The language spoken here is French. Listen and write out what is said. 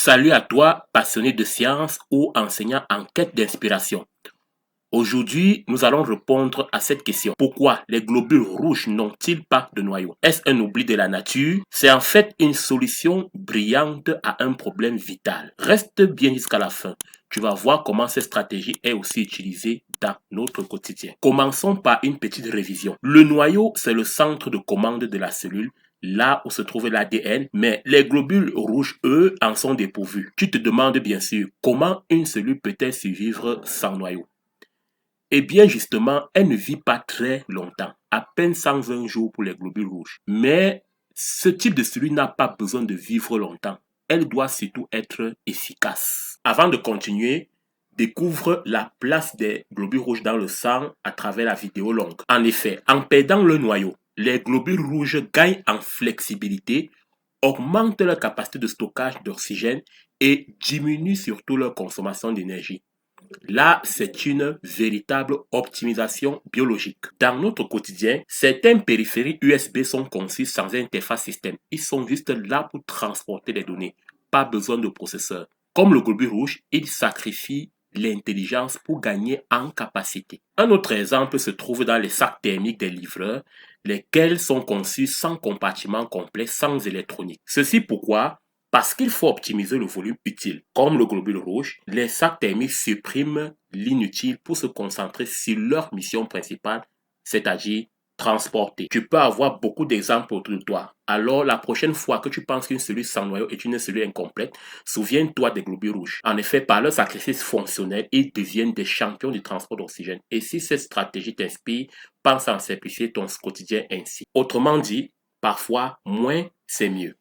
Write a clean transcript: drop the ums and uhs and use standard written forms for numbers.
Salut à toi, passionné de science ou enseignant en quête d'inspiration. Aujourd'hui, nous allons répondre à cette question. Pourquoi les globules rouges n'ont-ils pas de noyau? Est-ce un oubli de la nature? C'est en fait une solution brillante à un problème vital. Reste bien jusqu'à la fin. Tu vas voir comment cette stratégie est aussi utilisée dans notre quotidien. Commençons par une petite révision. Le noyau, c'est le centre de commande de la cellule, là où se trouve l'ADN, mais les globules rouges, eux, en sont dépourvus. Tu te demandes bien sûr comment une cellule peut-elle survivre sans noyau. Eh bien justement, elle ne vit pas très longtemps, à peine 120 jours pour les globules rouges. Mais ce type de cellule n'a pas besoin de vivre longtemps. Elle doit surtout être efficace. Avant de continuer, découvre la place des globules rouges dans le sang à travers la vidéo longue. En effet, en perdant le noyau, les globules rouges gagnent en flexibilité, augmentent leur capacité de stockage d'oxygène et diminuent surtout leur consommation d'énergie. Là, c'est une véritable optimisation biologique. Dans notre quotidien, certains périphériques USB sont conçus sans interface système. Ils sont juste là pour transporter les données. Pas besoin de processeur. Comme le globule rouge, il sacrifie l'intelligence pour gagner en capacité. Un autre exemple se trouve dans les sacs thermiques des livreurs, lesquels sont conçus sans compartiment complet, sans électronique. Ceci pourquoi parce qu'il faut optimiser le volume utile. Comme le globule rouge, les sacs thermiques suppriment l'inutile pour se concentrer sur leur mission principale, c'est-à-dire transporter. Tu peux avoir beaucoup d'exemples autour de toi. Alors, la prochaine fois que tu penses qu'une cellule sans noyau est une cellule incomplète, souviens-toi des globules rouges. En effet, par leur sacrifice fonctionnel, ils deviennent des champions du transport d'oxygène. Et si cette stratégie t'inspire, pense à simplifier ton quotidien ainsi. Autrement dit, parfois, moins, c'est mieux.